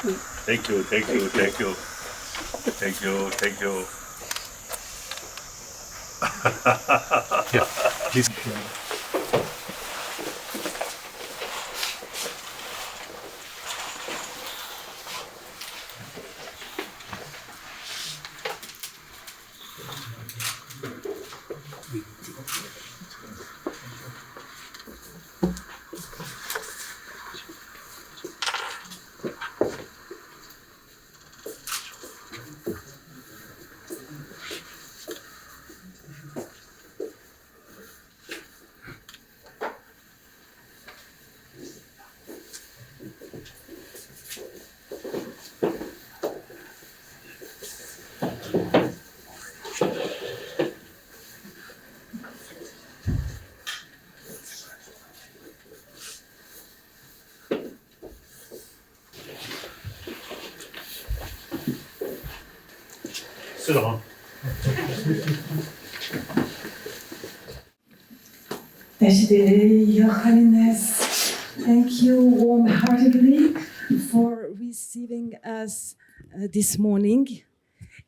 Thank you, thank you, thank you. Thank you, thank you. Yeah, please. Sit down. Your Holiness, thank you warm-heartedly for receiving us this morning.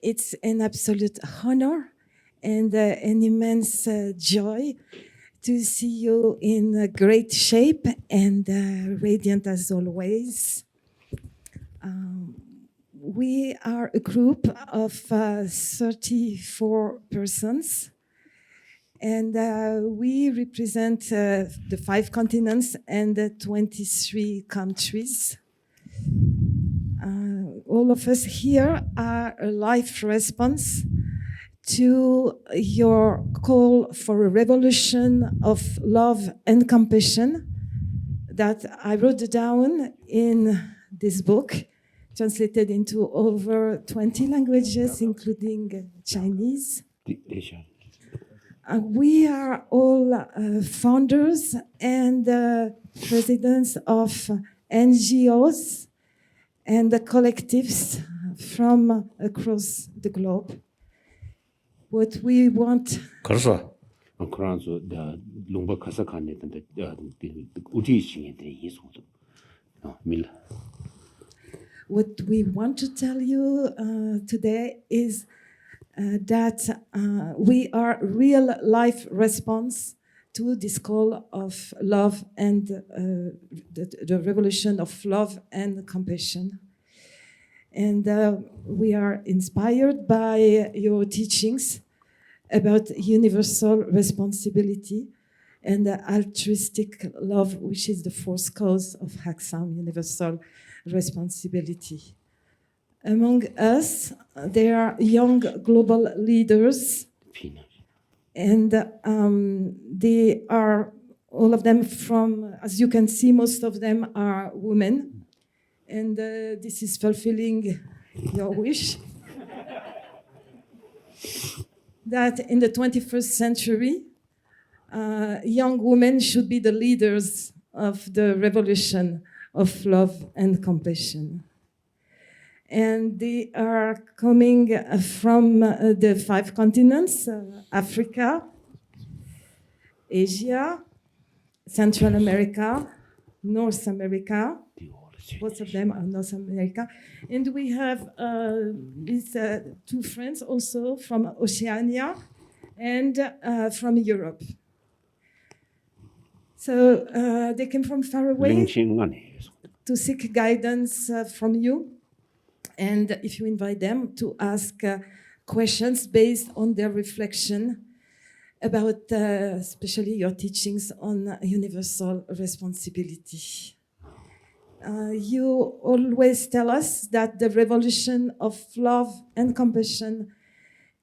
It's an absolute honor and an immense joy to see you in great shape and radiant as always. We are a group of 34 persons, and we represent the 5 continents and the 23 countries. All of us here are a life response to your call for a revolution of love and compassion that I wrote down in this book, translated into over 20 languages, including Chinese. We are all founders and presidents of NGOs and the collectives from across the globe. What we want... What we want to tell you today is that we are real life response to this call of love and the revolution of love and compassion. And we are inspired by your teachings about universal responsibility and altruistic love, which is the fourth cause of Haksam, universal responsibility. Among us, there are young global leaders, and they are, all of them from, as you can see, most of them are women, and this is fulfilling your wish. That in the 21st century, young women should be the leaders of the revolution of love and compassion. And they are coming from the 5 continents, Africa, Asia, Central America, North America. Both of them are North America. And we have these 2 friends also from Oceania and from Europe. So they came from far away to seek guidance from you. And if you invite them to ask questions based on their reflection about especially your teachings on universal responsibility. You always tell us that the revolution of love and compassion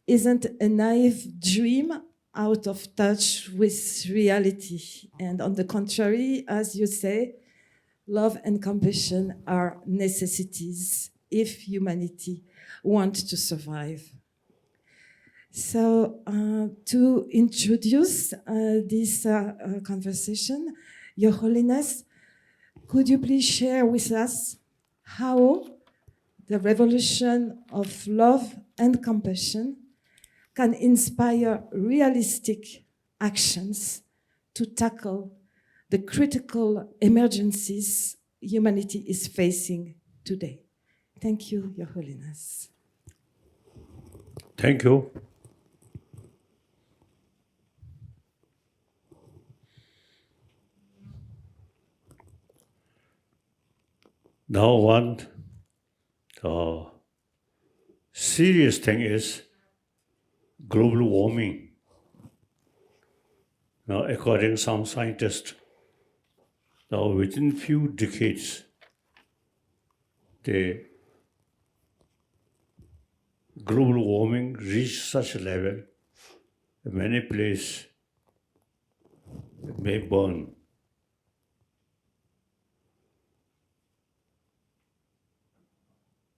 isn't a naive dream out of touch with reality. And on the contrary, as you say, love and compassion are necessities if humanity wants to survive. So to introduce this conversation, Your Holiness, could you please share with us how the revolution of love and compassion can inspire realistic actions to tackle the critical emergencies humanity is facing today? Thank you, Your Holiness. Thank you. Now one serious thing is global warming. Now, according to some scientists, now within few decades, the global warming reached such a level, many places may burn.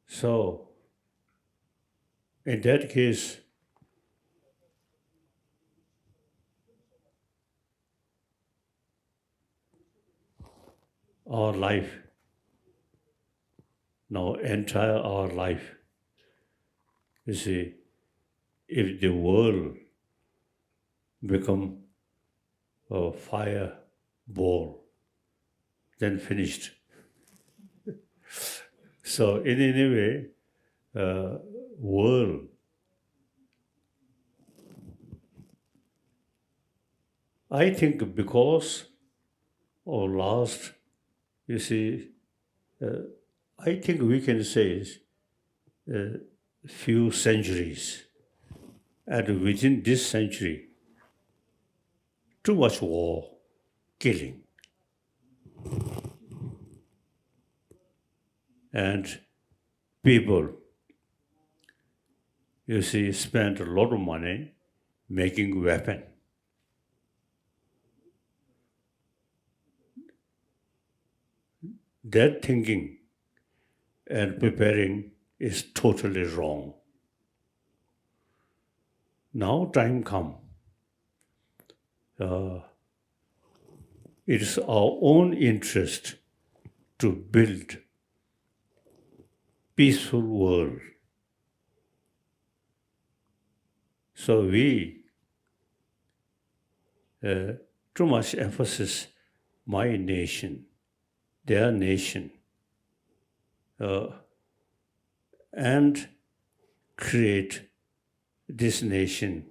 So, in that case, our life, now entire our life, you see, if the world become a fire ball, then finished. So in any way, world, I think because of last, you see, I think we can say few centuries, and within this century, too much war, killing. And people, you see, spend a lot of money making weapons. That thinking and preparing is totally wrong. Now time come. It is our own interest to build peaceful world. So we, too much emphasis, my nation, their nation, and create this nation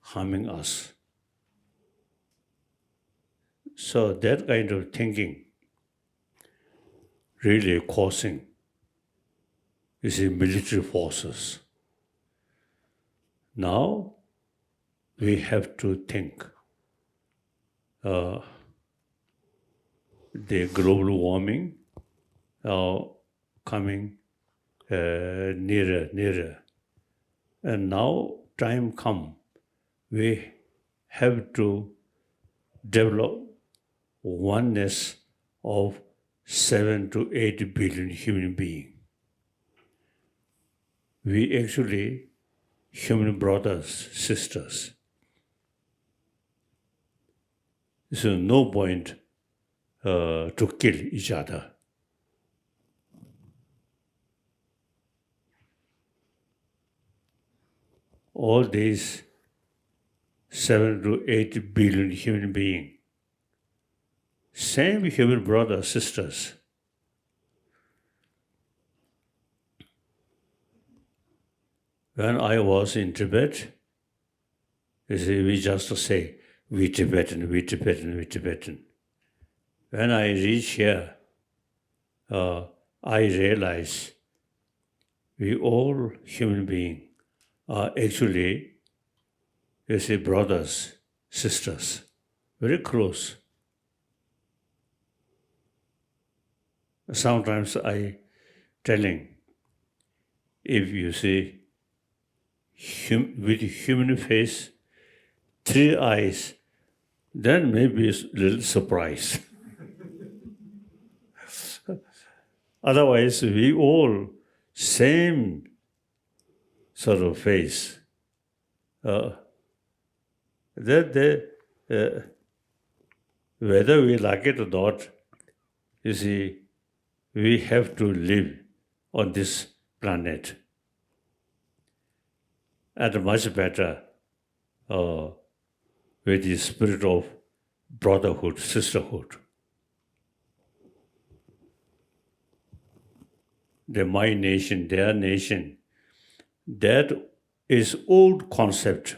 harming us. So that kind of thinking really causing, you see, military forces. Now we have to think the global warming coming nearer. And now time come, we have to develop oneness of 7 to 8 billion human beings. We actually human brothers, sisters. So no point to kill each other. All these 7 to 8 billion human beings, same human brothers, sisters. When I was in Tibet, you see, we just say, we Tibetan. When I reach here, I realize we all human beings are actually, you see, brothers, sisters, very close. Sometimes I telling, if you see, with human face, 3 eyes, then maybe it's a little surprise. Otherwise, we all same sort of face. Whether we like it or not, you see, we have to live on this planet. And much better with the spirit of brotherhood, sisterhood. the my nation, their nation, that is old concept.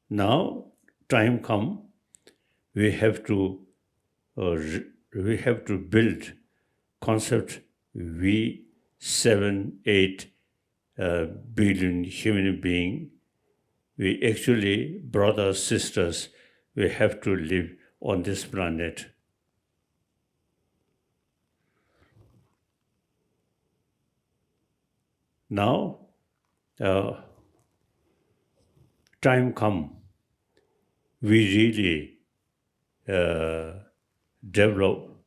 Now, time come, we have to build concept. We 7-8 billion human being. We actually, brothers, sisters, we have to live on this planet. Now, time come, we really develop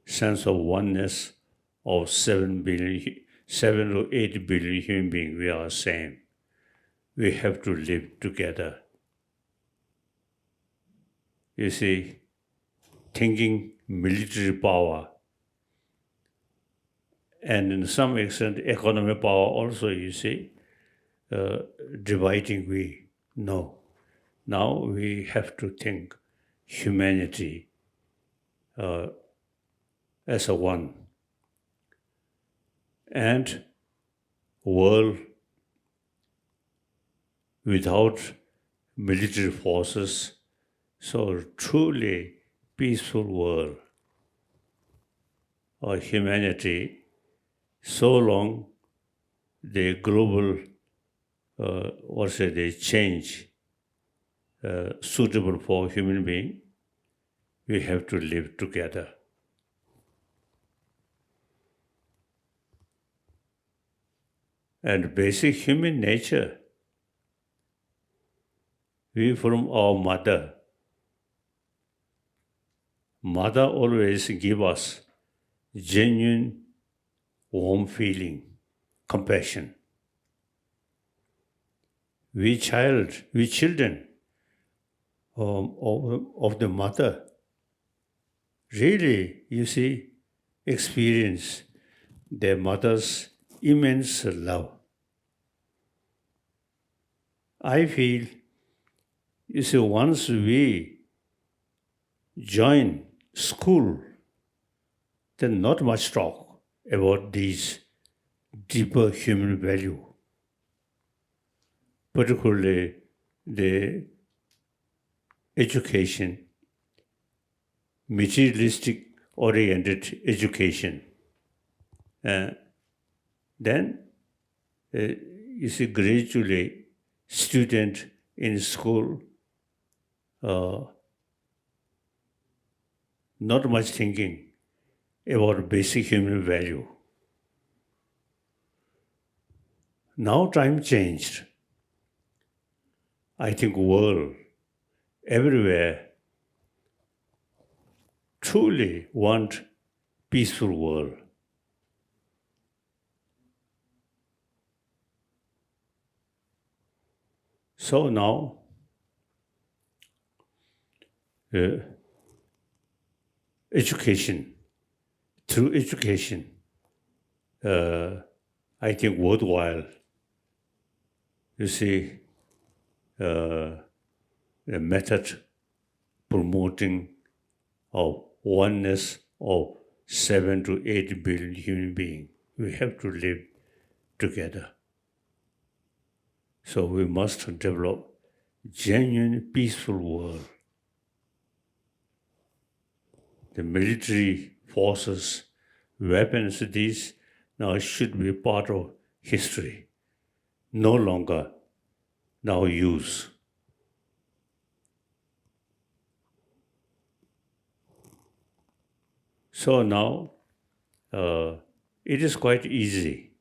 sense of oneness of 7 or 8 billion human beings. We are same. We have to live together. You see, thinking military power, and in some extent economic power also, you see, dividing we. No. Now we have to think humanity as a one. And world without military forces, so truly peaceful world or humanity, so long the global, the change suitable for human being, we have to live together. And basic human nature, we from our mother always give us genuine warm feeling, compassion. We children of the mother, really, you see, experience their mother's immense love. I feel, you see, once we join school, then not much talk about these deeper human value, particularly the education, materialistic oriented education. Then, you see, gradually, student in school, not much thinking about basic human value. Now time changed. I think world, everywhere, truly want peaceful world. So now, education, through education, I think worthwhile. You see, the method promoting of oneness of 7 to 8 billion human beings. We have to live together. So we must develop genuine peaceful world. The military forces, weapons, these now should be part of history, no longer now use. So now it is quite easy.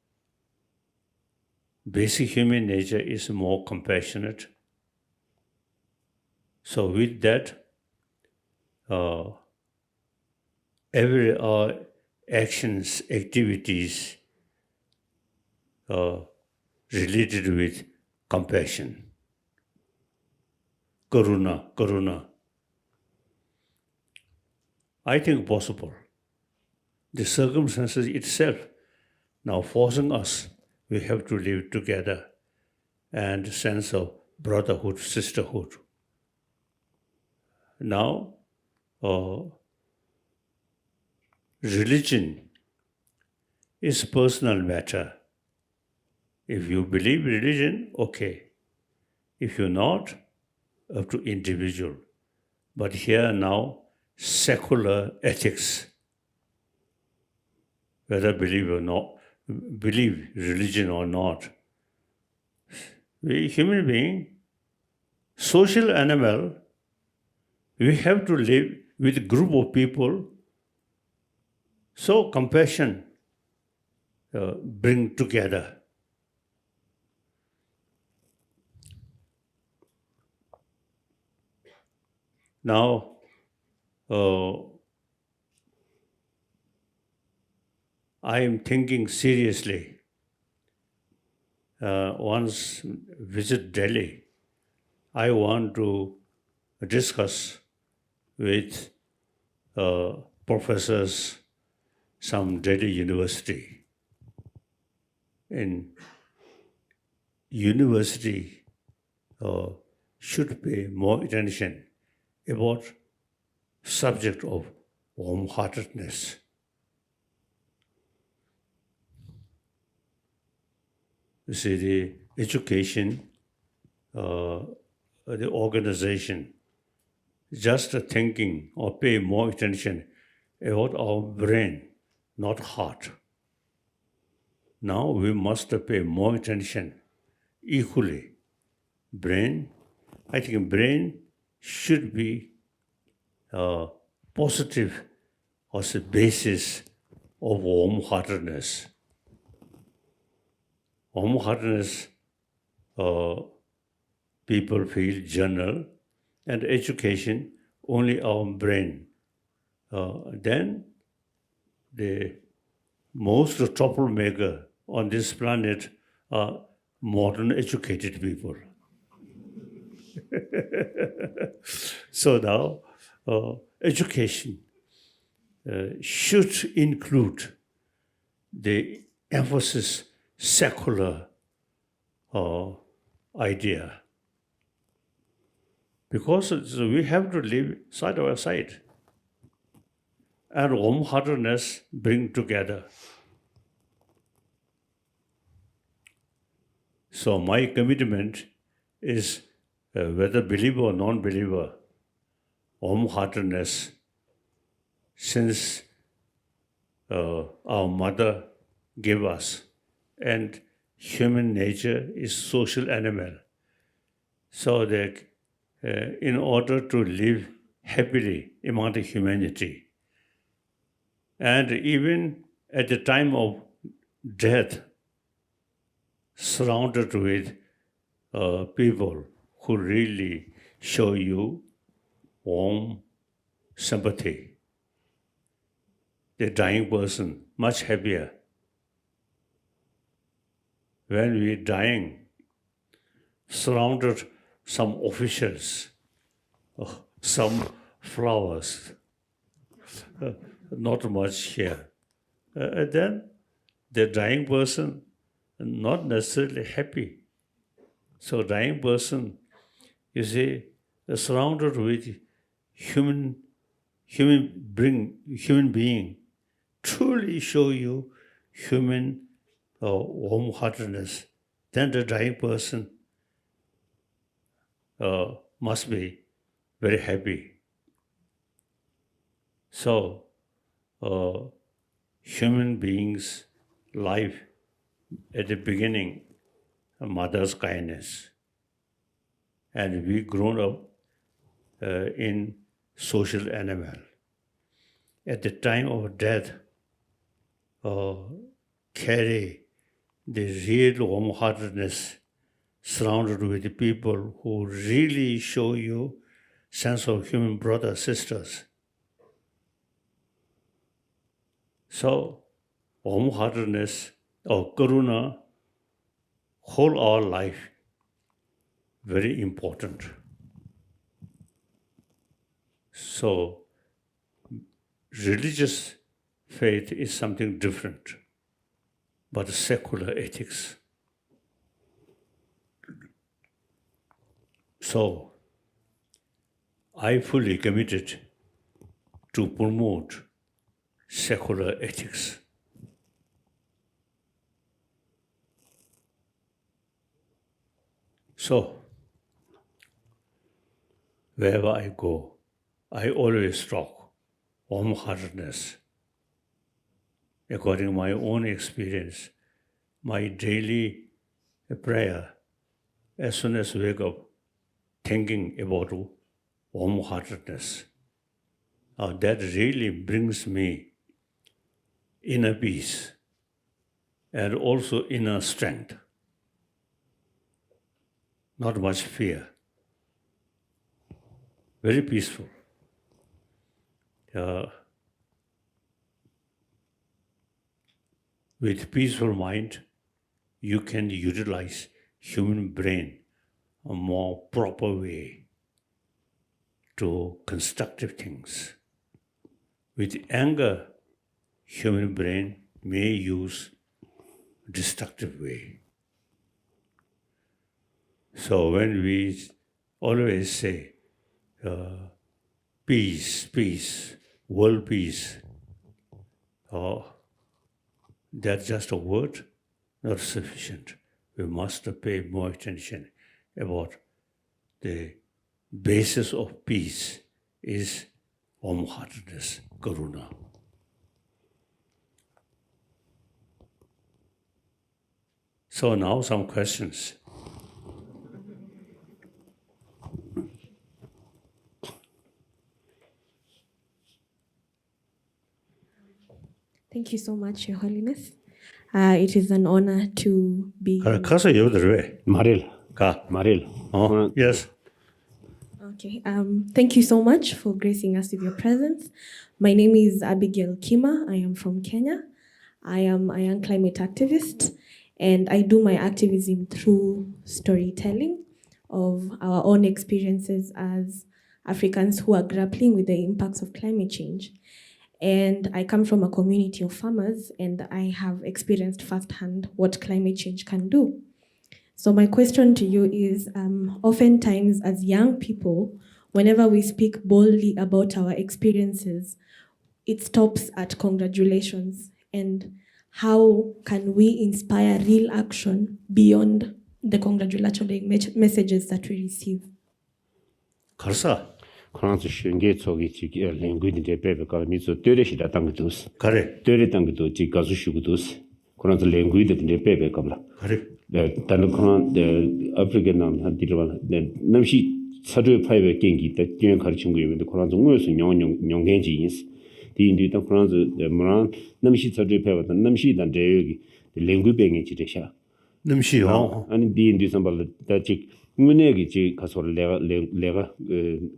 Basic human nature is more compassionate. So with that, every actions, activities related with compassion, karuna. I think possible. The circumstances itself now forcing us, we have to live together and sense of brotherhood, sisterhood. Now, religion is personal matter. If you believe religion, okay. If you're not, up to individual. But here now, secular ethics, whether believe religion or not. We human being, social animal, we have to live with a group of people. So compassion bring together. Now, I am thinking seriously. Once visit Delhi, I want to discuss with professors some Delhi University. In university should pay more attention about subject of warm-heartedness. You see, the education, the organization, just thinking or pay more attention about our brain, not heart. Now we must pay more attention equally. Brain, I think brain should be positive as a basis of warm-heartedness. Warm-heartedness, people feel general, and education only our brain. Then the most troublemaker on this planet are modern educated people. So now, education should include the emphasis secular idea. Because we have to live side by side. And warm-heartedness bring together. So my commitment is whether believer or non-believer, warm-heartedness, since our mother gave us, and human nature is social animal. So that in order to live happily among the humanity, and even at the time of death, surrounded with people who really show you warm sympathy. The dying person, much happier. When we dying, surrounded some officials, some flowers, not much here. Then the dying person not necessarily happy. So dying person, you see, surrounded with human being, truly show you human warm-heartedness. Then the dying person must be very happy. So, human beings' life at the beginning, a mother's kindness, and we grown up in social animal. At the time of death, carry the real warm-heartedness, surrounded with the people who really show you sense of human brothers, sisters. So, warm-heartedness or karuna, whole our life, very important. So, religious faith is something different, but secular ethics. So, I fully committed to promote secular ethics. So, wherever I go, I always talk warm-heartedness. According to my own experience, my daily prayer, as soon as I wake up, thinking about warm-heartedness, that really brings me inner peace and also inner strength. Not much fear. Very peaceful. With peaceful mind, you can utilize human brain a more proper way to constructive things. With anger, human brain may use destructive way. So when we always say peace, peace, world peace, that's just a word, not sufficient. We must pay more attention about the basis of peace is warm-heartedness, karuna. So now some questions. Thank you so much, Your Holiness. It is an honor to be. 가서 여기들 말일. 가. 말일. Yes. Okay. Thank you so much for gracing us with your presence. My name is Abigail Kima. I am from Kenya. I am a young climate activist, and I do my activism through storytelling of our own experiences as Africans who are grappling with the impacts of climate change. And I come from a community of farmers, and I have experienced firsthand what climate change can do. So my question to you is, oftentimes as young people, whenever we speak boldly about our experiences, it stops at congratulations. And how can we inspire real action beyond the congratulatory messages that we receive? 가서. 프랑스 신계 쪽이 지기 랭귀지인데 배배가 미소 되레시다 당도스. 그래. 되레 당도 지 가수 슈고도스. 프랑스 랭귀지인데 배배가라. 그래. 네, 다른 그런 아프리카 남 한디르반 남시 사주 파이베 경기 때 그냥 가르친 거예요. 그런 정도에서 영gen지 인스. 디인디도 프랑스 뭐랑 남시 사주 파이베 남시 단데 여기 랭귀지뱅이 지대샤. 남시요. 아니 디인디 선발 다직 문에기 지 가서 내가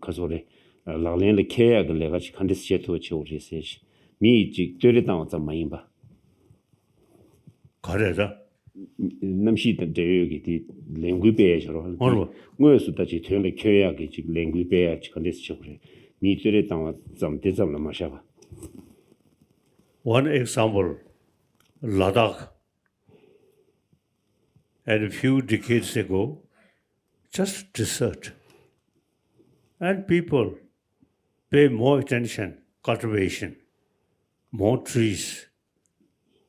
가서래 라렌레 케야가 내가 칸데스 제토 치오리세 미지 되레당 좀 많이 봐. 가래다. 남시던 대역이 디 랭귀지에서로 뭐로? 뭐에서 다지 되레 케야가 지 랭귀지에 칸데스 치오리 미 되레당 좀 대zamla 마샤바. One example, Ladakh. And a few decades ago, just desert. And people pay more attention, cultivation, more trees,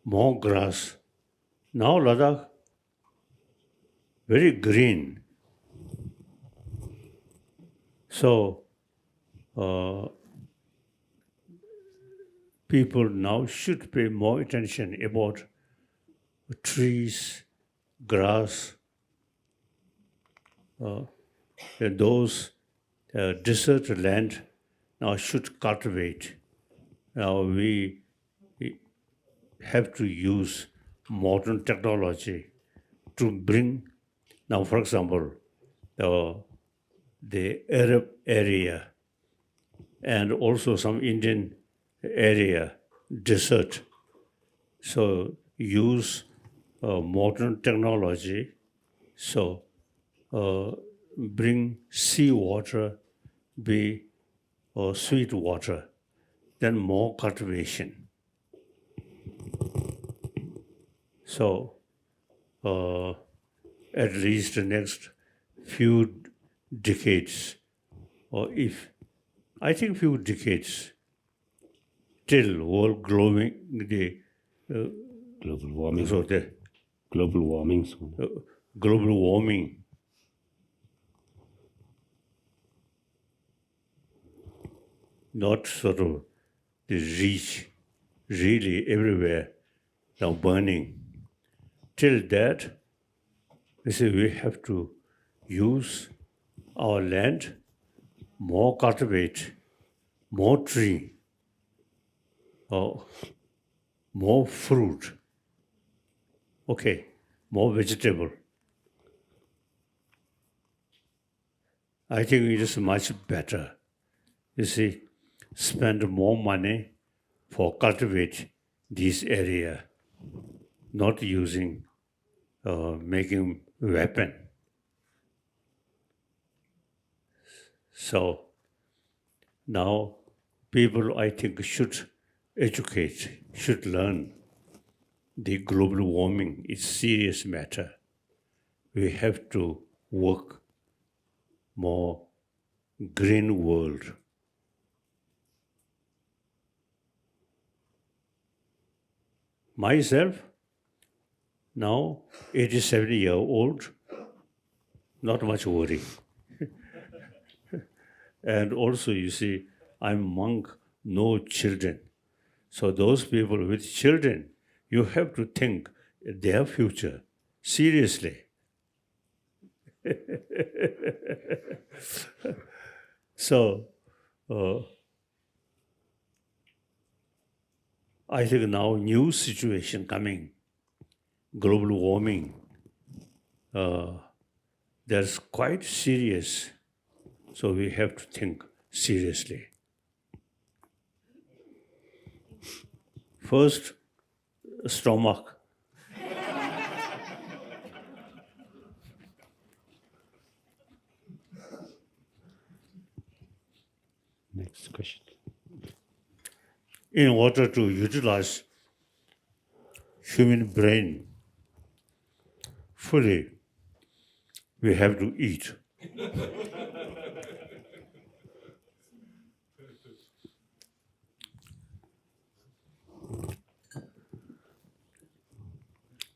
more grass. Now Ladakh, very green. So people now should pay more attention about trees, grass, those desert land now should cultivate. Now we have to use modern technology to bring, now for example, the Arab area and also some Indian area, desert. So use modern technology, so bring seawater, be sweet water, then more cultivation. So at least the next few decades, or if, I think few decades, till world glowing the global warming. so the Global warming. global warming. Not sort of the reach really everywhere now burning. Till that, we say we have to use our land, more cultivate, more tree, or more fruit. Okay, more vegetable. I think it is much better. You see, spend more money for cultivate this area, not using, making weapon. So now people, I think, should educate, should learn the global warming is serious matter. We have to work more green world. Myself, now 87-year-old, not much worry. And also, you see, I'm monk, no children. So those people with children, you have to think their future seriously. So, I think now new situation coming, global warming, that's quite serious. So we have to think seriously. First, stomach. Next question. In order to utilize human brain fully, we have to eat.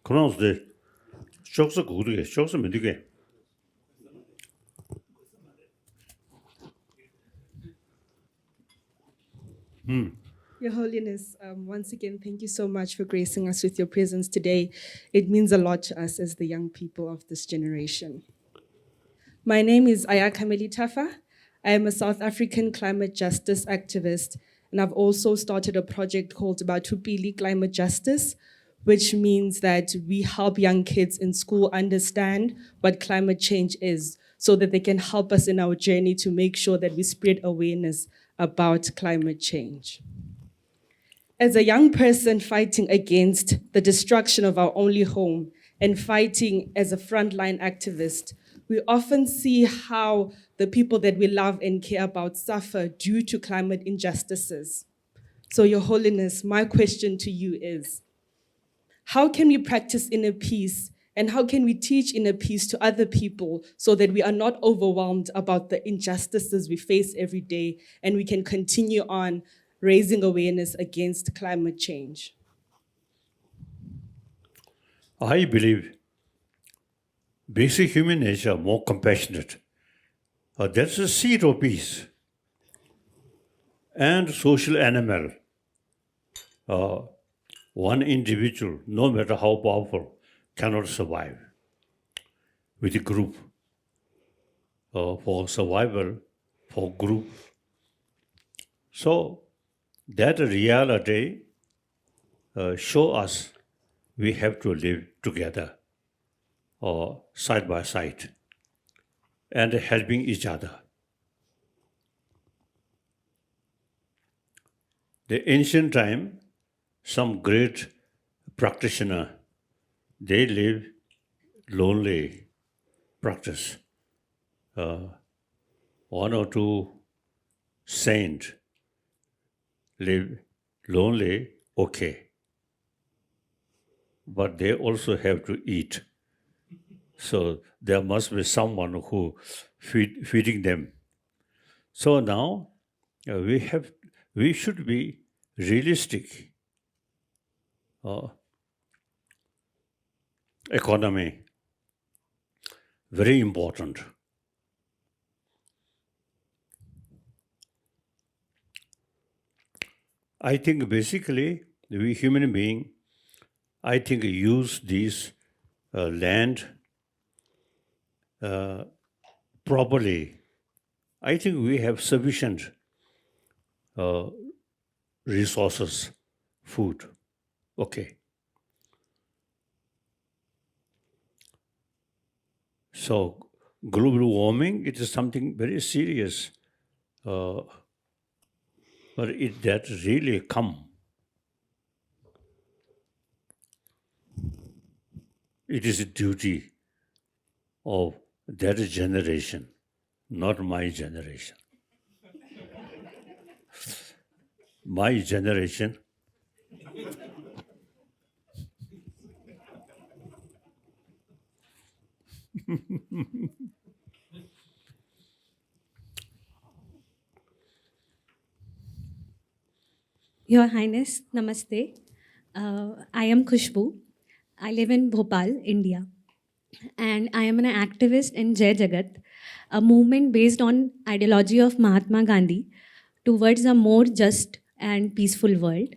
그러면서 쇼스 고르게 쇼스 medike. Your Holiness, once again, thank you so much for gracing us with your presence today. It means a lot to us as the young people of this generation. My name is Ayaka Melitafa. I am a South African climate justice activist, and I've also started a project called Batupili Climate Justice, which means that we help young kids in school understand what climate change is so that they can help us in our journey to make sure that we spread awareness about climate change. As a young person fighting against the destruction of our only home and fighting as a frontline activist, we often see how the people that we love and care about suffer due to climate injustices. So, Your Holiness, my question to you is, how can we practice inner peace and how can we teach inner peace to other people so that we are not overwhelmed about the injustices we face every day and we can continue on raising awareness against climate change? I believe basic human nature more compassionate. That's the seed of peace. And social animal. One individual, no matter how powerful, cannot survive with a group. For survival, for group. So that reality show us we have to live together, side by side, and helping each other. The ancient time, some great practitioner, they live lonely practice. One or two saints live lonely, okay. But they also have to eat. So there must be someone who feeding them. So now we should be realistic economy, very important. I think basically we human being, I think use this land properly. I think we have sufficient resources, food. Okay. So global warming, it is something very serious. But it that really come. It is a duty of that generation, not my generation. My generation, Your Highness, Namaste. I am Khushbu. I live in Bhopal, India. And I am an activist in Jai Jagat, a movement based on ideology of Mahatma Gandhi towards a more just and peaceful world.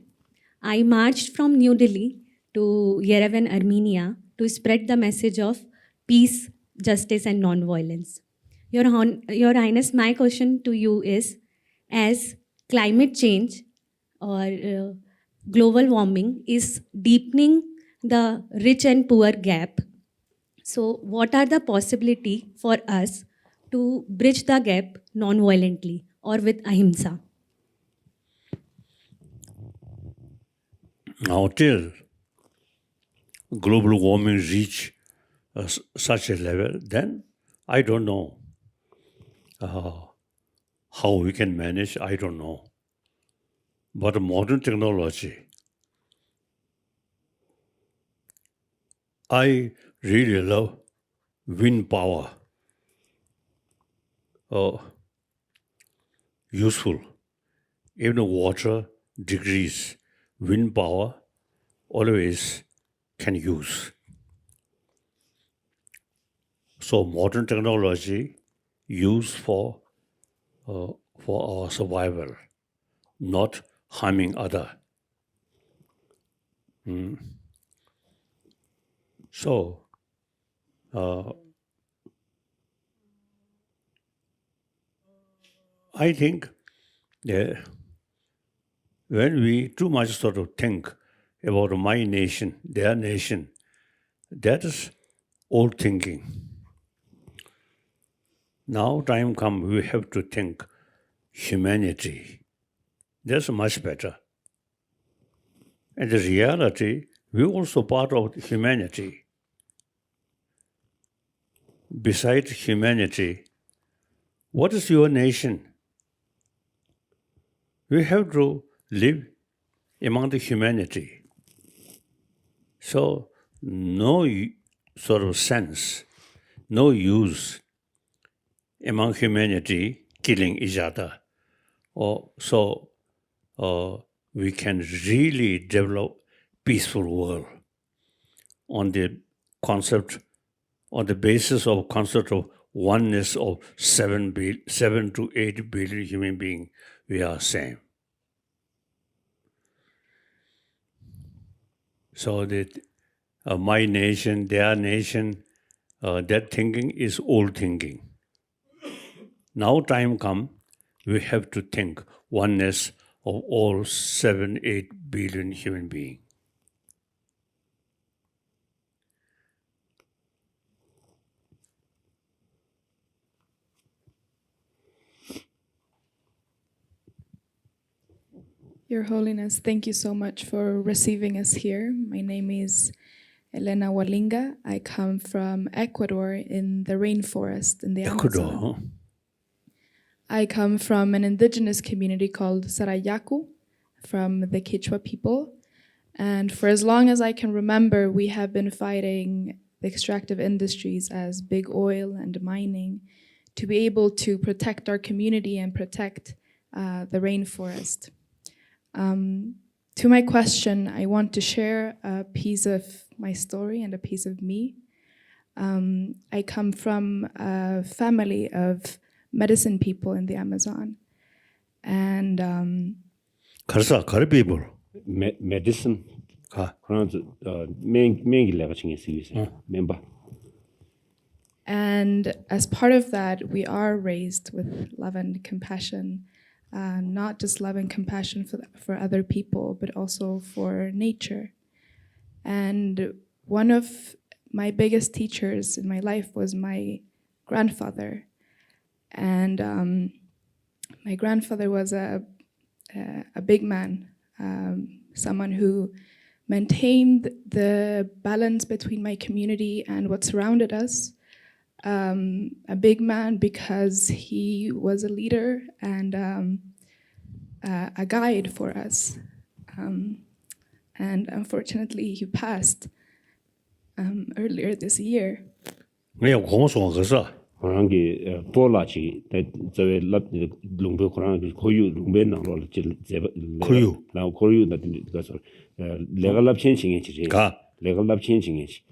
I marched from New Delhi to Yerevan, Armenia to spread the message of peace, justice and non-violence. Your Highness, my question to you is, as climate change or global warming is deepening the rich and poor gap, so what are the possibility for us to bridge the gap non-violently or with ahimsa? now till global warming reach such a level, then I don't know how we can manage, I don't know. But modern technology, I really love wind power. Useful. Even water degrees, wind power always can use. So modern technology used for our survival, not harming other. So I think that when we too much sort of think about my nation, their nation, that is old thinking. Now time come, we have to think humanity. That's much better. And the reality, we're also part of humanity. Besides humanity, what is your nation? We have to live among the humanity. So no sort of sense, no use among humanity killing each other. So we can really develop peaceful world on the concept, on the basis of concept of oneness of 7 to 8 billion human beings, we are same. So that my nation, their nation, that thinking is old thinking. Now time come, we have to think oneness of all 7, 8 billion human beings. Your Holiness, thank you so much for receiving us here. My name is Elena Walinga. I come from Ecuador in the rainforest in the Amazon. Ecuador, huh? I come from an indigenous community called Sarayaku, from the Quechua people. And for as long as I can remember, we have been fighting the extractive industries as big oil and mining to be able to protect our community and protect the rainforest. To my question, I want to share a piece of my story and a piece of me. I come from a family of medicine people in the Amazon. And 가르사 가르비볼. medicine 가. 그런 맹기 레가 칭해서 있어요. 멤버. And as part of that, we are raised with love and compassion, not just love and compassion for other people, but also for nature. And one of my biggest teachers in my life was my grandfather. And my grandfather was a big man, someone who maintained the balance between my community and what surrounded us. A big man because he was a leader and a guide for us. And unfortunately, he passed earlier this year. 그냥 고모송 가서 그런 게 볼라치 저의 롱베 그런 고유 롱베 나로 고유 나 고유 나든 가서 레갈랍 천칭이지 가. 레갈랍 천칭이지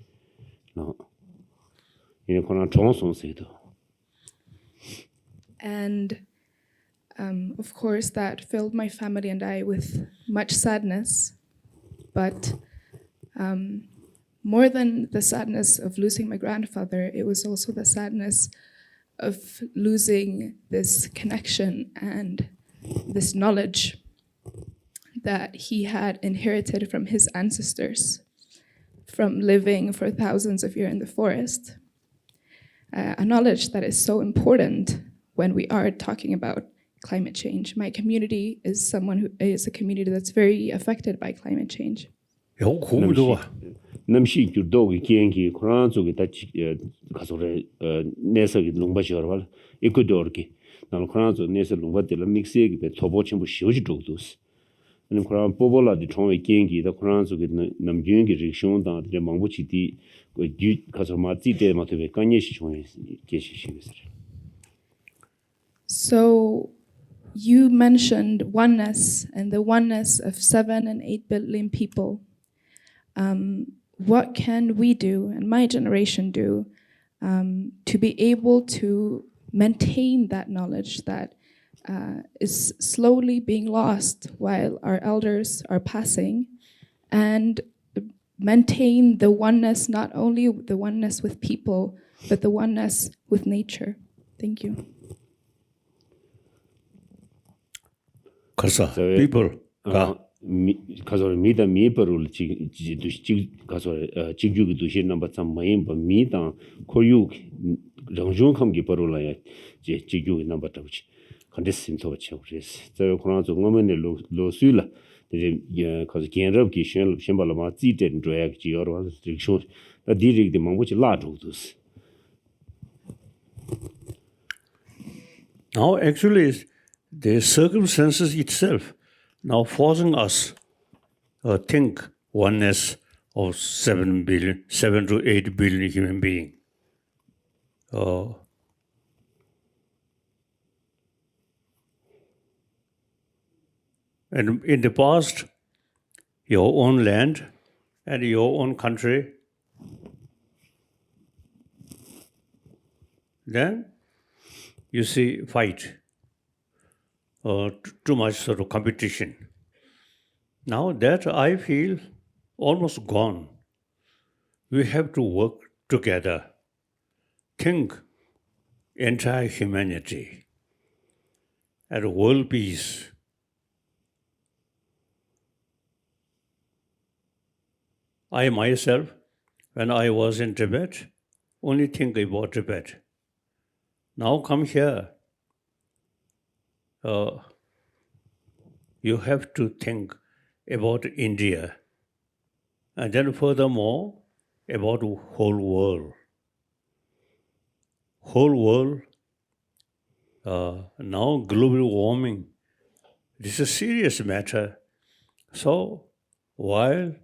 이 그런 정성세도. And of course, that filled my family and I with much sadness. But more than the sadness of losing my grandfather, it was also the sadness of losing this connection and this knowledge that he had inherited from his ancestors, from living for thousands of years in the forest. A knowledge that is so important when we are talking about climate change. My community is someone who is a community that's very affected by climate change. 요 고무도 와. 남시 주도기 기행기 그런 쪽에 다 가서래 내석이 농바시어로 말 이코도르기 나는 그런 쪽 내서 농바들 믹스에게 토보 전부 쉬어지 쪽도스 아니 그런 보볼라디 총의 기행기다 그런 쪽에 남기행기 리액션다 데 망부치디 그 가서 마티데 마트베 간예시 총의 계시시면서. So you mentioned oneness and the oneness of 7 and 8 billion people. What can we do, and my generation do, to be able to maintain that knowledge that is slowly being lost while our elders are passing, and maintain the oneness, not only the oneness with people, but the oneness with nature? Thank you. 가서 people 가. 가서 미다 미버를 지 가서 지규기 도시 넘버 3 마인 바 미다 코유 정중함기 버로라야 제 지규기 넘버 2 컨디션 도치 그래서 저 그런 좀 어머니 로수라 이제 가서 견럽기 신발마 지된 드랙 지어로 리액션 다 디릭디 망고치 라조도스. Now actually the circumstances itself now forcing us think oneness of 7 to 8 billion human beings. And in the past, your own land and your own country, then you see fight. Too much sort of competition. Now that I feel almost gone. We have to work together. Think entire humanity and world peace. I myself, when I was in Tibet, only think about Tibet. Now come here. You have to think about India, and then furthermore about the whole world. Whole world, now global warming, this is a serious matter. So while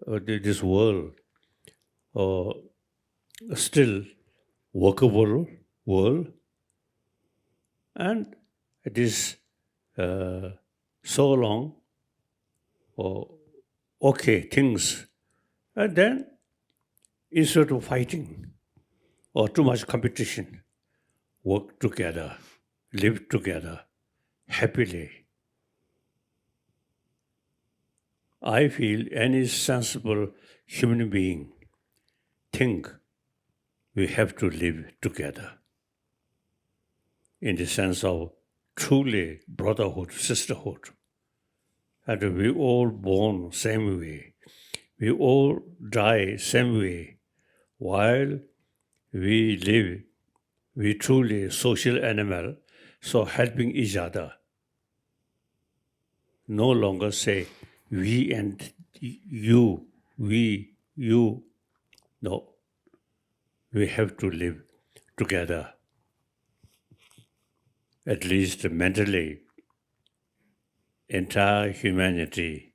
this world still workable world, and it is so long, or okay things, and then instead of fighting or too much competition, work together, live together happily. I feel any sensible human being think we have to live together in the sense of truly brotherhood, sisterhood. And we all born same way. We all die same way. While we live, we truly social animal, so helping each other. No longer say we and you, we, you. No, we have to live together, at least mentally. Entire humanity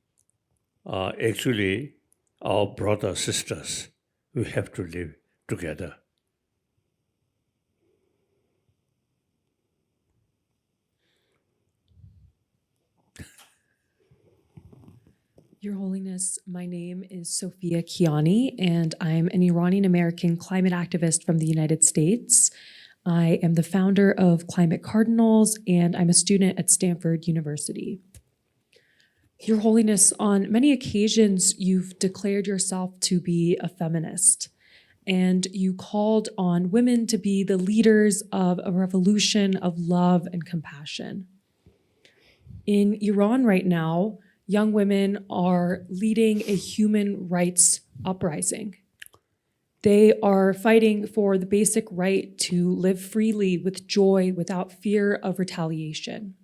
are actually our brothers, sisters. We have to live together. Your Holiness, my name is Sophia Kiani, and I'm an Iranian-American climate activist from the United States. I am the founder of Climate Cardinals, and I'm a student at Stanford University. Your Holiness, on many occasions, you've declared yourself to be a feminist, and you called on women to be the leaders of a revolution of love and compassion. In Iran right now, young women are leading a human rights uprising. They are fighting for the basic right to live freely with joy without fear of retaliation.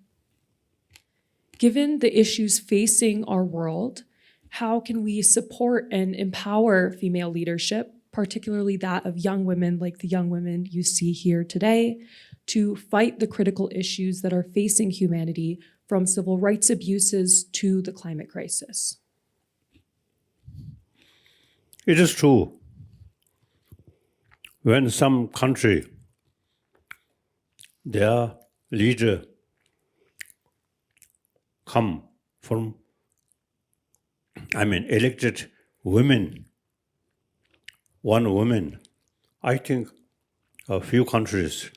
Given the issues facing our world, how can we support and empower female leadership, particularly that of young women like the young women you see here today, to fight the critical issues that are facing humanity, from civil rights abuses to the climate crisis? It is true. When some country, their leader come from, elected women, one woman, I think a few countries,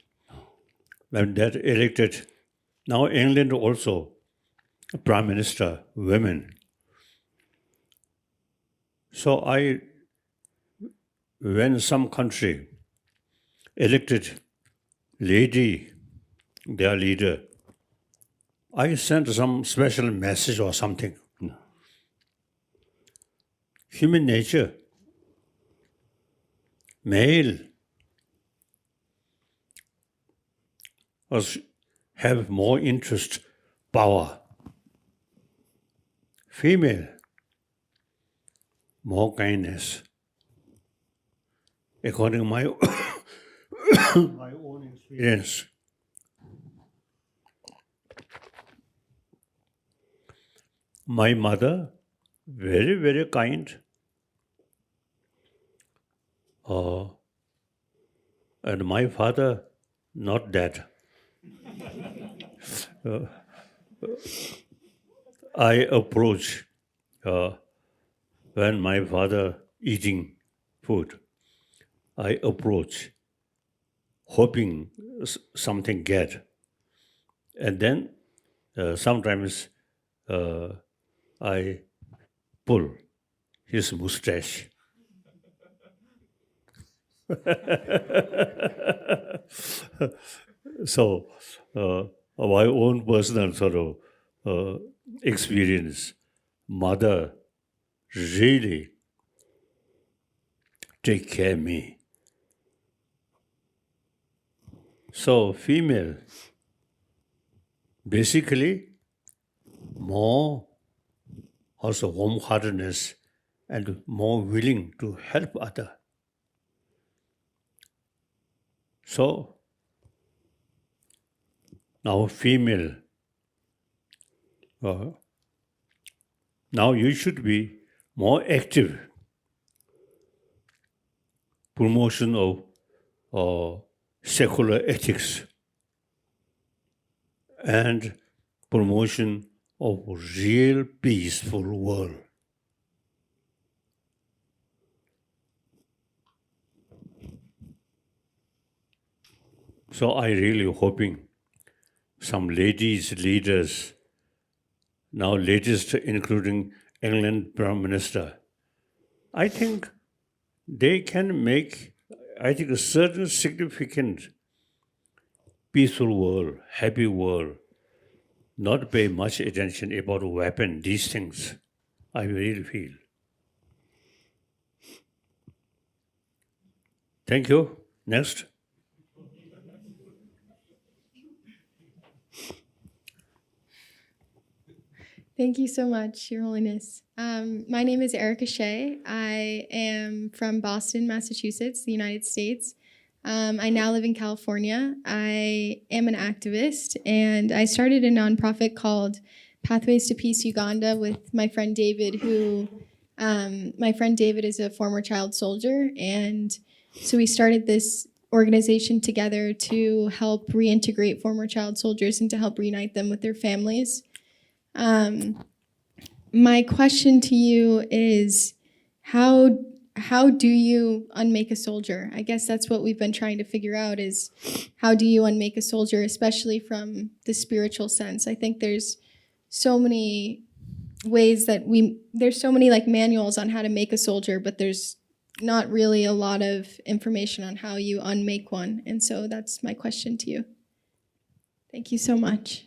when that elected, now England also, Prime Minister, women. So when some country elected lady, their leader, I sent some special message or something. Human nature, male, have more interest, power. Female, more kindness. According to my, my own experience. My mother, very, very kind. And my father, not that. I approach when my father eating food, I approach hoping something get. And then sometimes I pull his mustache. So my own personal sort of experience, mother really take care of me. So female, basically more also warm-heartedness and more willing to help other. So now female, now you should be more active. Promotion of secular ethics and promotion of real peaceful world. So I really hoping some ladies leaders, now latest including England Prime Minister, I think they can make, I think, a certain significant peaceful world, happy world, not pay much attention about weapon, these things, I really feel. Thank you. Next. Thank you so much, Your Holiness. My name is Erica Shea. I am from Boston, Massachusetts, the United States. I now live in California. I am an activist, and I started a nonprofit called Pathways to Peace Uganda with my friend David, who my friend David is a former child soldier, and so we started this organization together to help reintegrate former child soldiers and to help reunite them with their families. My question to you is, how do you unmake a soldier? I guess that's what we've been trying to figure out, is how do you unmake a soldier, especially from the spiritual sense? I think there's so many ways that there's so many like manuals on how to make a soldier, but there's not really a lot of information on how you unmake one. And so that's my question to you. Thank you so much.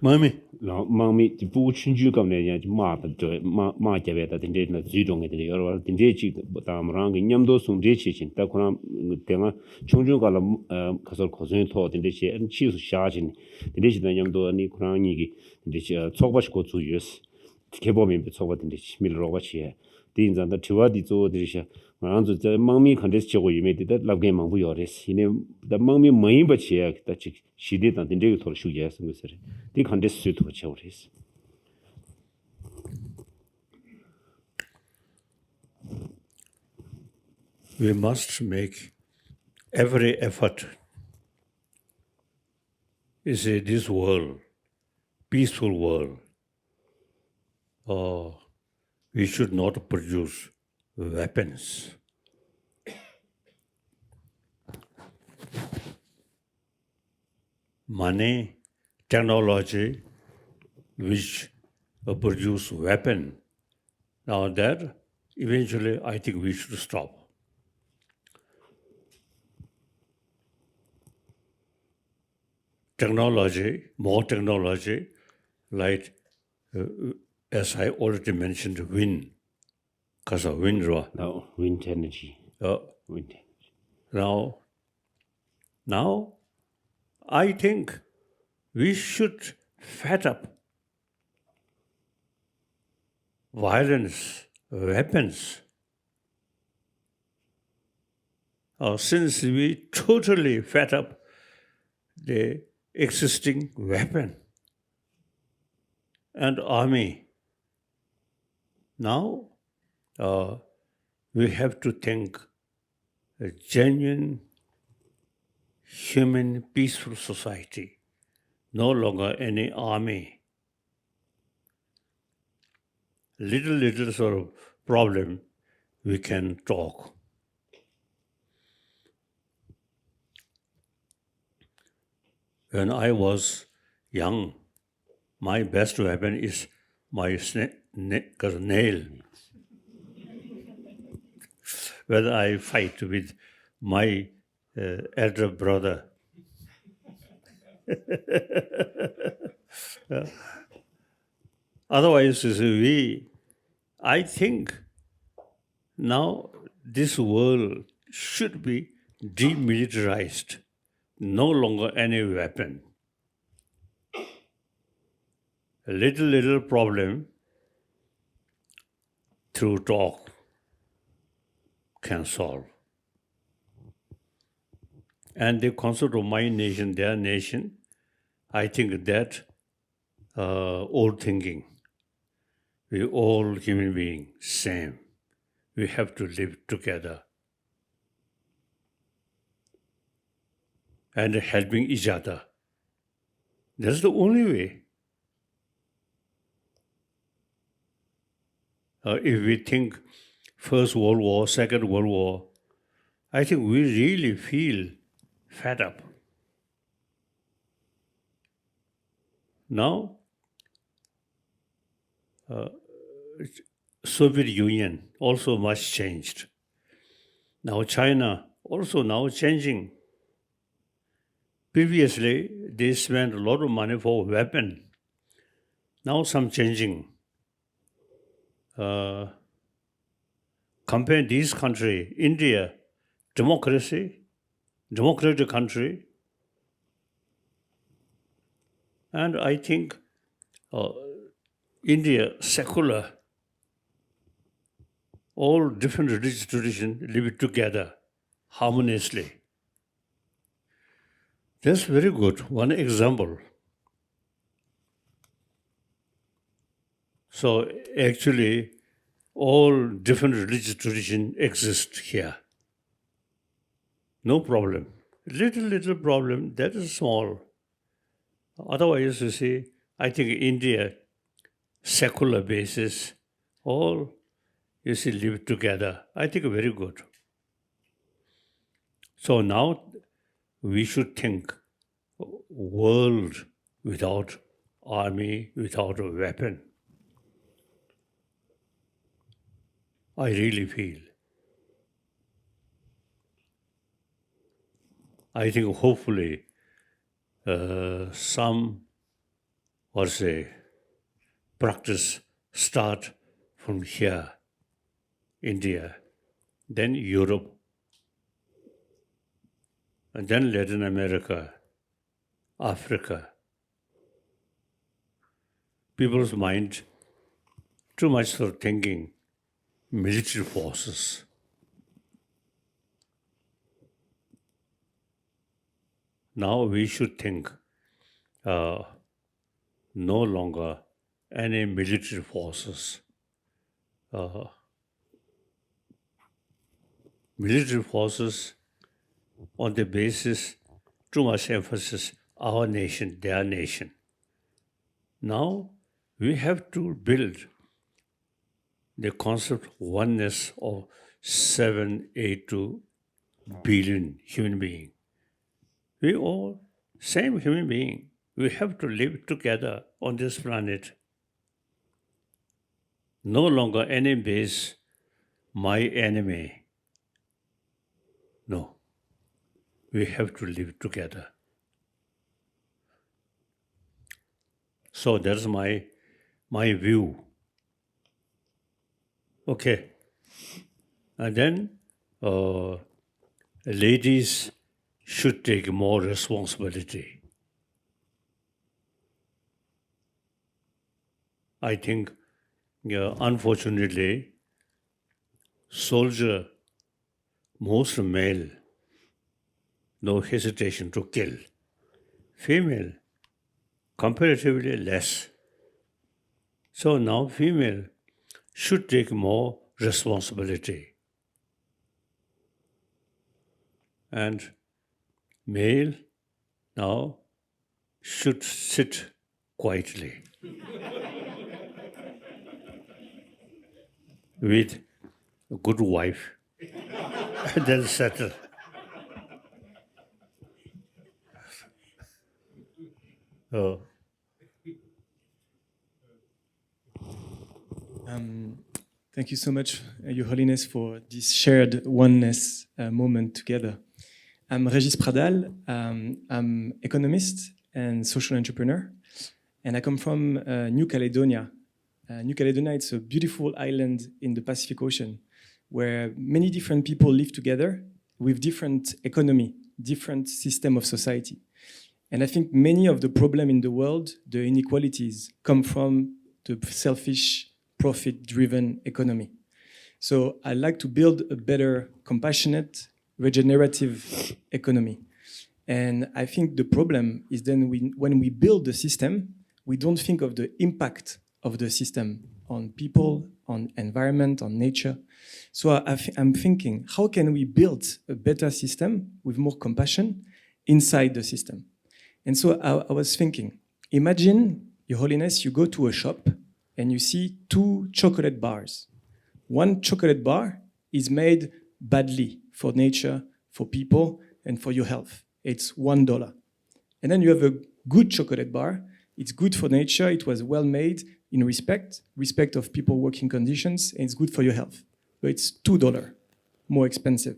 Mommy. No, mommy, the boot you come there, Martha, Martha, that in date, Zidong, or the Dechi, but I'm wrong in Yamdo, some Dechi, Takuna, Tema, Chonjugala, Castle Cousin thought in the chair, and she was charging the Dechi Yamdo and Nikurani, the Tobash go 2 years, Kebom, but so what in the middle of chair. Deans and the Tuadi to the Maranzo, the mommy contest you made that love game of yours. The mommy main but chair that she did not indeed for 2 years, and we said, they contest to what is. We must make every effort. Is this world, peaceful world, we should not produce weapons. Money, technology, which produce weapon. Now that, eventually, I think we should stop. Technology, more technology, like, as I already mentioned, wind, because of wind. No, wind energy. Wind energy. Now, I think we should fed up violence, weapons. Since we totally fed up the existing weapon and army, now we have to think a genuine, human, peaceful society, no longer any army. Little sort of problem, we can talk. When I was young, my best weapon is my nail. When I fight with my elder brother. Otherwise, I think now this world should be demilitarized, no longer any weapon. A little problem through talk can solve. And the concept of my nation, their nation, I think that old thinking, we all human beings, same. We have to live together and helping each other. That's the only way. If we think First World War, Second World War, I think we really feel fed up. Now, Soviet Union also much changed. Now China also now changing. Previously, they spent a lot of money for weapon. Now some changing. Compare this country, India, democratic country. And I think India, secular, all different religious traditions live together harmoniously. That's very good. One example. So actually, all different religious traditions exist here. No problem. Little problem, that is small. Otherwise, you see, I think India, secular basis, all, you see, live together. I think very good. So now we should think world without army, without a weapon. I really feel. I think hopefully some, practice start from here, India, then Europe, and then Latin America, Africa. People's mind too much for thinking military forces. Now we should think no longer any military forces. Military forces on the basis, too much emphasis, our nation, their nation. Now we have to build the concept oneness of 782 billion human beings. We all same human being. We have to live together on this planet. No longer any base, my enemy. No. We have to live together. So that's my view. Okay. And then ladies should take more responsibility. I think, unfortunately, soldier, most male, no hesitation to kill. Female, comparatively less. So now female should take more responsibility. And male now should sit quietly with a good wife and then settle. Thank you so much, Your Holiness, for this shared oneness moment together. I'm Régis Pradal. I'm economist and social entrepreneur, and I come from New Caledonia. New Caledonia, it's a beautiful island in the Pacific Ocean where many different people live together with different economy, different system of society. And I think many of the problems in the world, the inequalities, come from the selfish, profit-driven economy. So I like to build a better, compassionate, regenerative economy. And I think the problem is then when we build the system, we don't think of the impact of the system on people, on environment, on nature. So I'm thinking, how can we build a better system with more compassion inside the system? And so I was thinking, Imagine, Your Holiness, you go to a shop and you see 2 chocolate bars. One chocolate bar is made badly for nature, for people, and for your health. It's $1. And then you have a good chocolate bar. It's good for nature. It was well made in respect of people working conditions, and it's good for your health. But it's $2 more expensive.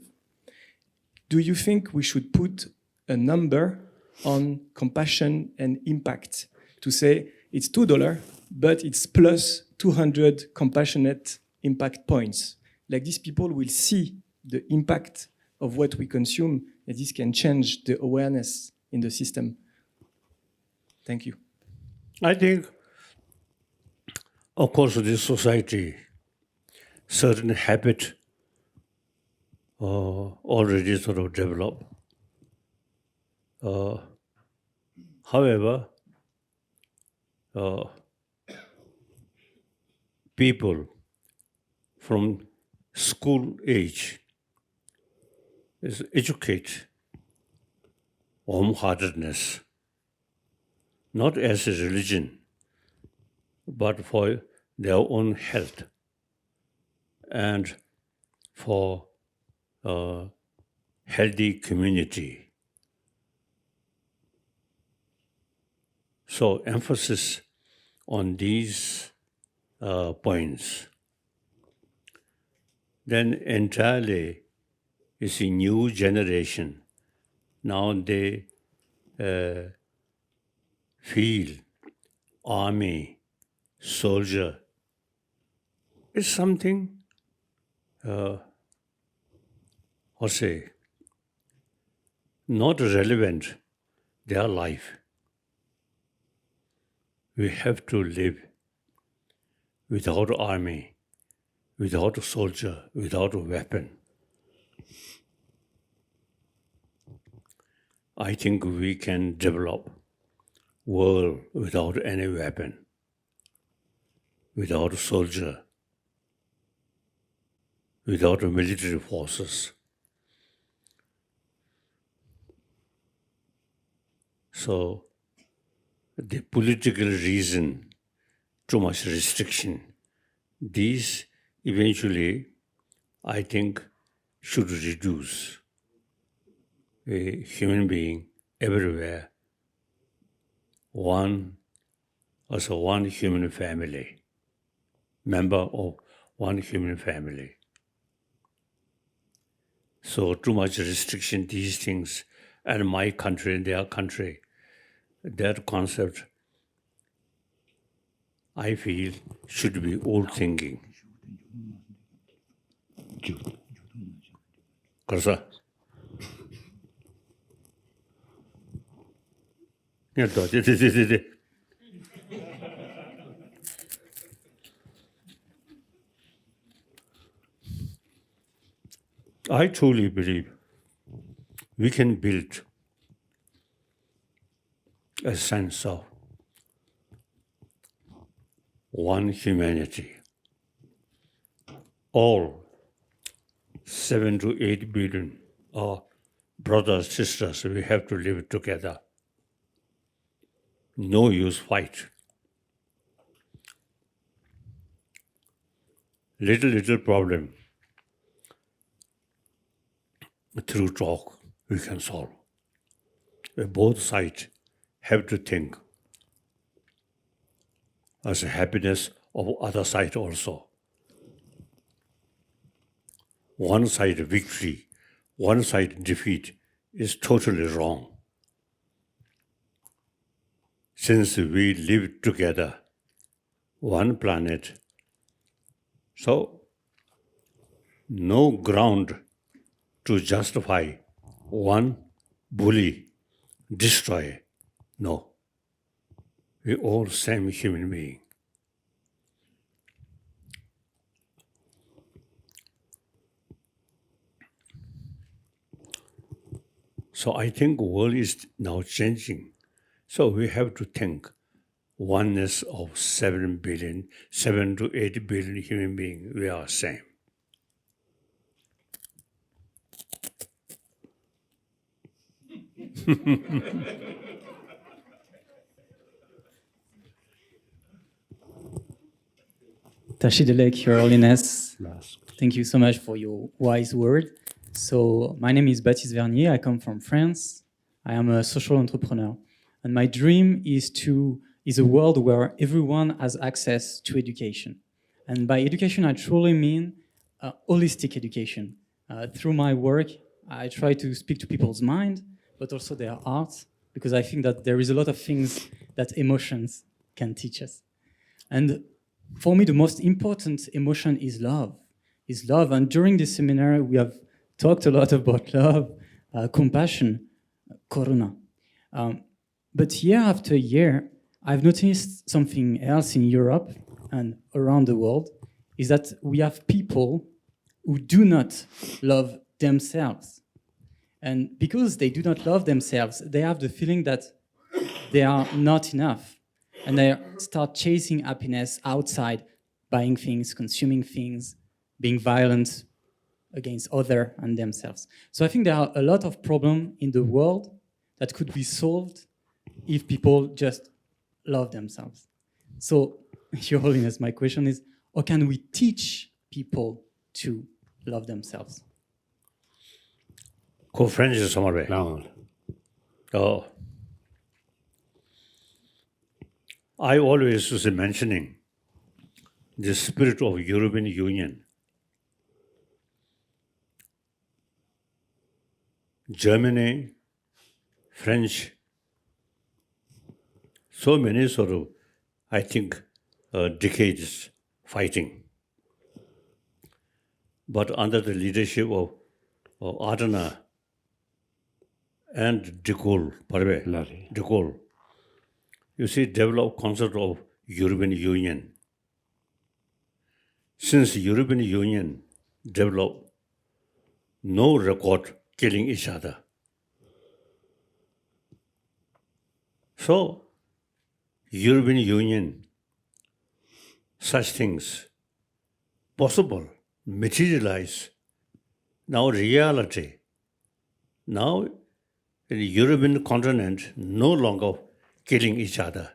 Do you think we should put a number on compassion and impact to say it's $2, but it's plus 200 compassionate impact points? Like these people will see the impact of what we consume, and this can change the awareness in the system. Thank you. I think, of course, this society, certain habit already sort of developed. However, people from school age is educate warm-heartedness, not as a religion, but for their own health and for a healthy community. So emphasis on these points. Then entirely is a new generation. Now they feel army, soldier is something, not relevant their life. We have to live without army, without a soldier, without a weapon. I think we can develop world without any weapon, without a soldier, without military forces. So the political reason, too much restriction, these eventually, I think, should reduce. A human being everywhere, one human family, member of one human family. So too much restriction, these things, and my country, their country, that concept, I feel, should be old thinking. 그래서 I truly believe we can build a sense of one humanity. All 7 to 8 billion brothers, sisters, we have to live together. No use fight. Little problem, through talk we can solve. Both sides have to think as a happiness of other side also. One side victory, one side defeat is totally wrong. Since we live together, one planet, so no ground to justify one bully, destroy. No. We all same human being. So I think the world is now changing. So we have to think oneness of 7 to 8 billion human beings, we are same. Tashidelek, Your Holiness. Last. Thank you so much for your wise word. So, my name is Baptiste Vernier. I come from France. I am a social entrepreneur. And my dream is a world where everyone has access to education. And by education, I truly mean holistic education. Through my work, I try to speak to people's mind, but also their hearts, because I think that there is a lot of things that emotions can teach us. And for me, the most important emotion is love. And during this seminar, we have talked a lot about love, compassion, karuna. But year after year, I've noticed something else in Europe and around the world, is that we have people who do not love themselves. And because they do not love themselves, they have the feeling that they are not enough. And they start chasing happiness outside, buying things, consuming things, being violent against others and themselves. So I think there are a lot of problems in the world that could be solved if people just love themselves. So, Your Holiness, my question is, how can we teach people to love themselves? Co-French somewhere. Now, Oh. I always was mentioning the spirit of European Union. Germany, French, so many sort of, I think, decades fighting. But under the leadership of Adana and de Gaulle, you see, developed concept of European Union. Since European Union developed, no record killing each other. So, European Union, such things possible, materialize, now reality. Now, in the European continent, no longer killing each other.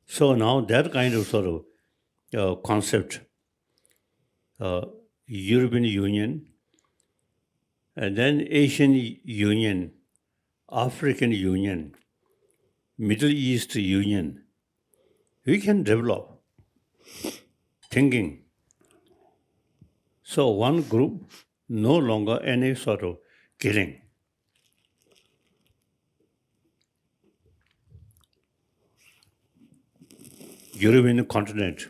So now that kind of sort of concept, European Union, and then Asian Union, African Union, Middle East Union, we can develop thinking. So one group, no longer any sort of killing. European continent,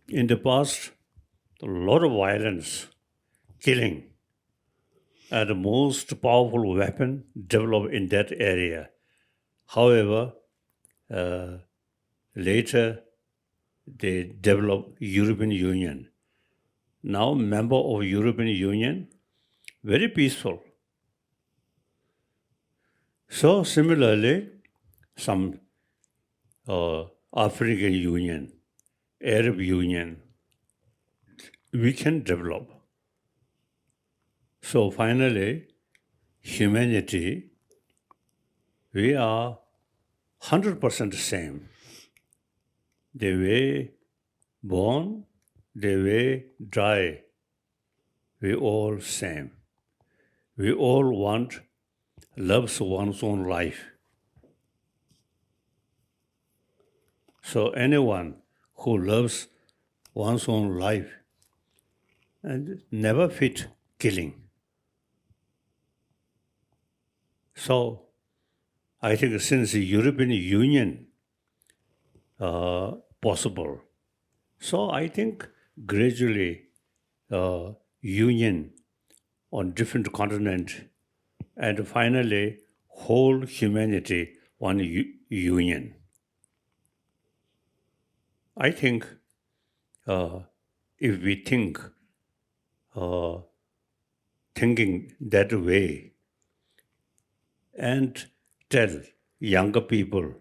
in the past, a lot of violence, killing, and the most powerful weapon developed in that area. However, later they developed European Union. Now member of European Union, very peaceful. So similarly, some African Union, Arab Union, we can develop. So finally, humanity, we are 100% same. The way born, the way die, we all same. We all want loves one's own life. So anyone who loves one's own life and never fit killing. So I think since the European Union possible, so I think gradually union on different continents and finally whole humanity one union. I think if we think thinking that way and tell younger people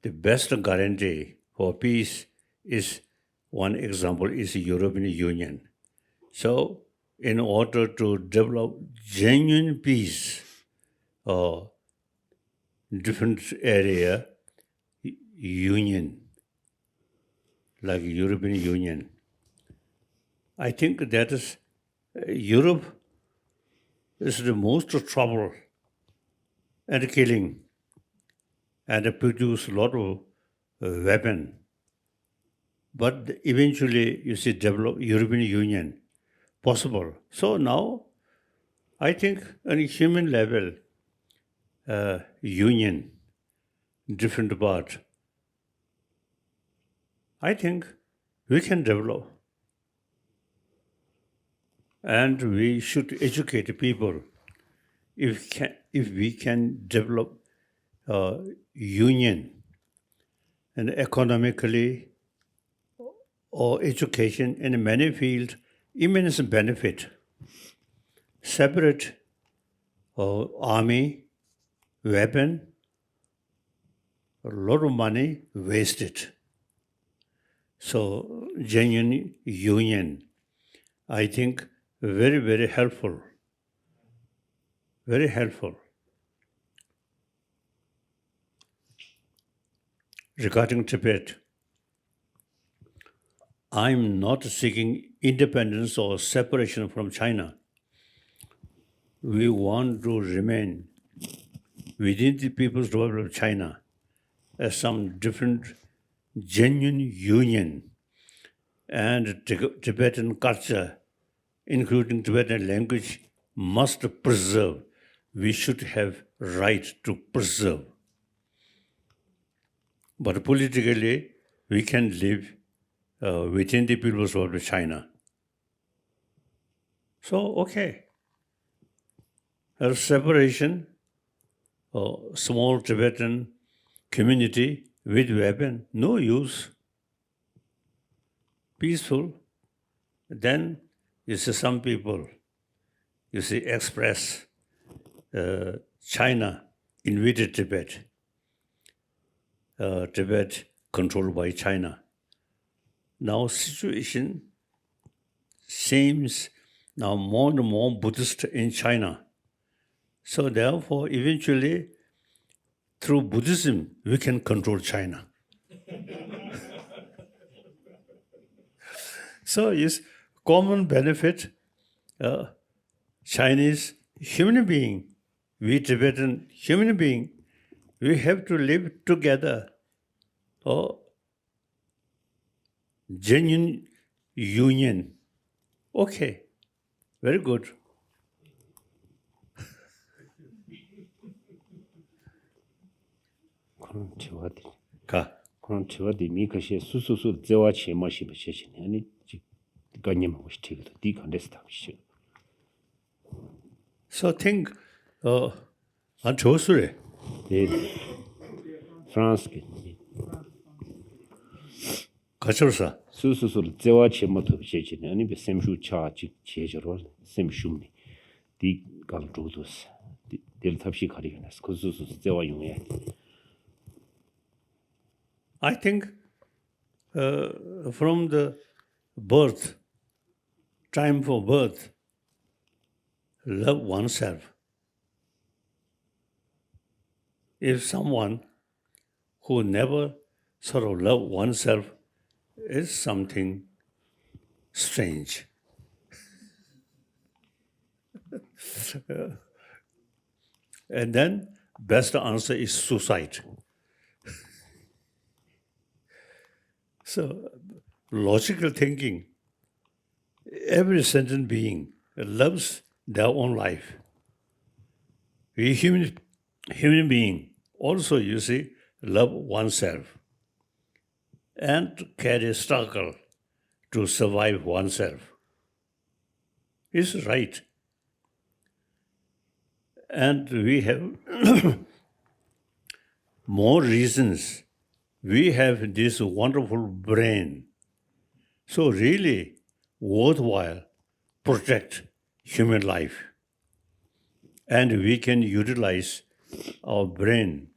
the best guarantee for peace is, one example is the European Union. So in order to develop genuine peace, different area, union like European Union. I think that is Europe is the most trouble and killing and produce a lot of weapon. But eventually, you see, develop European Union possible. So now, I think on a human level, union, different part, I think we can develop. And we should educate people. If we can develop union and economically or education in many fields, immense benefit. Separate army, weapon, a lot of money wasted. So genuine union, I think, very, very helpful. Very helpful. Regarding Tibet, I'm not seeking independence or separation from China. We want to remain within the People's Republic of China as some different genuine union, and Tibetan culture, including Tibetan language, must preserve. We should have right to preserve. But politically, we can live within the People's Republic of China. So, okay. A separation, small Tibetan community with weapon, no use. Peaceful. Then you see some people, you see express China invaded Tibet. Tibet controlled by China. Now situation seems now more and more Buddhist in China. So therefore, eventually, through Buddhism, we can control China. So it's common benefit, Chinese human being, we Tibetan human being, we have to live together. Genuine union. Okay, very good. 그런 저들이 미가시 수수수 저와 제마시 버시네 아니 gannyam was taken the condestation. So think on Chosure. France Kachursa. Susul Zewa Chemoto Chechin, and if the same shoe charge Chejor, same shumni, the Galdutus, the Tapshi Karinas, Kusus Zewa Yung. I think from the birth, time for birth, love oneself. If someone who never sort of love oneself is something strange. And then best answer is suicide. So logical thinking, every sentient being loves their own life. We human being also, you see, love oneself and carry struggle to survive oneself. It's right. And we have more reasons. We have this wonderful brain. So really worthwhile protect human life. And we can utilize our brain,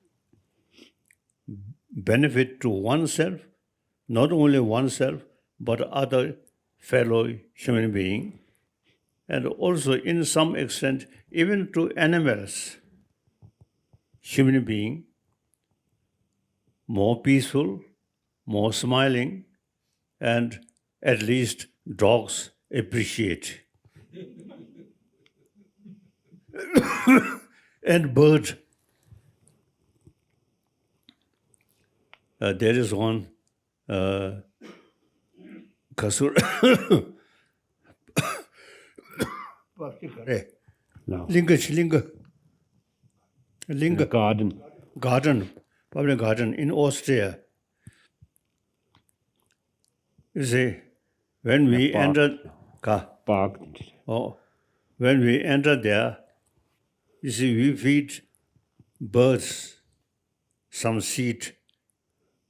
benefit to oneself, not only oneself, but other fellow human being, and also in some extent, even to animals, human being, more peaceful, more smiling, and at least dogs appreciate. And bird. There is one kasur. No. Linga. Garden. Public garden in Austria. You see, when we park. enter, Park. when we enter there, you see, we feed birds some seed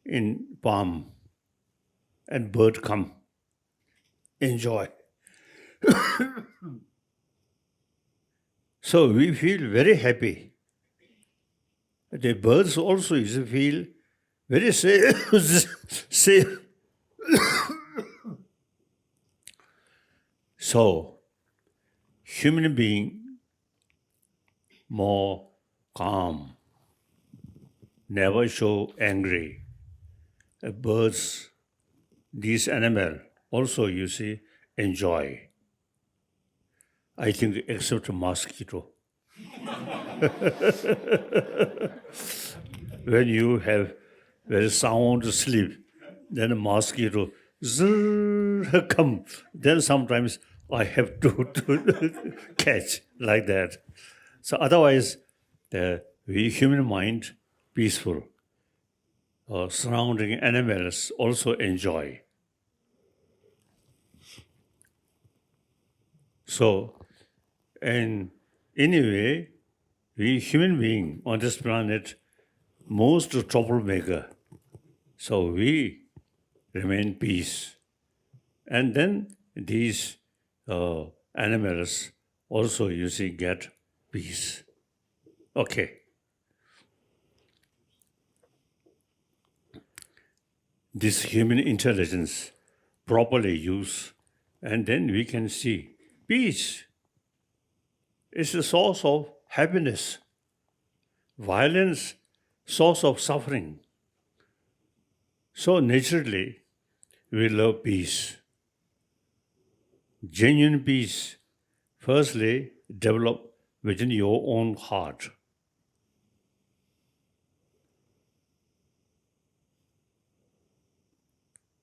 in palm, and bird come, enjoy. So we feel very happy. The birds also feel very safe. So, human being more calm, never show angry. Birds, these animals also enjoy. I think except mosquito. When you have very sound sleep, then a mosquito come. Then sometimes I have to catch like that. So otherwise, we human mind peaceful. Surrounding animals also enjoy. So, and anyway, we human being on this planet, most troublemaker. So we remain peace. And then these animals also get peace. Okay. This human intelligence properly used, and then we can see peace is the source of happiness. Violence, source of suffering. So naturally, we love peace. Genuine peace, firstly, develop within your own heart.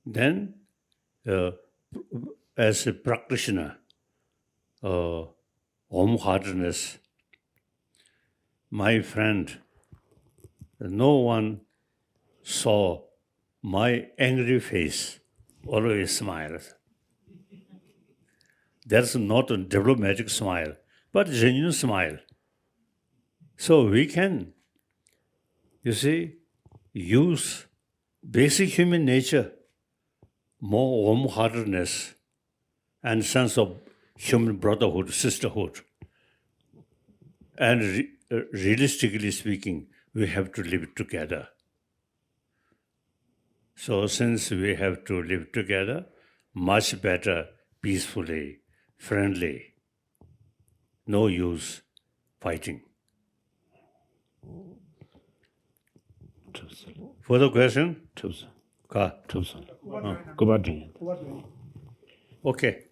Then, as a practitioner, warm-heartedness, my friend, no one saw my angry face, always smiles. That's not a diplomatic smile, but genuine smile. So we can, use basic human nature, more warm-heartedness, and sense of human brotherhood, sisterhood. And realistically speaking, we have to live together. So since we have to live together, much better, peacefully, friendly, no use fighting. Further question? Go back. Okay.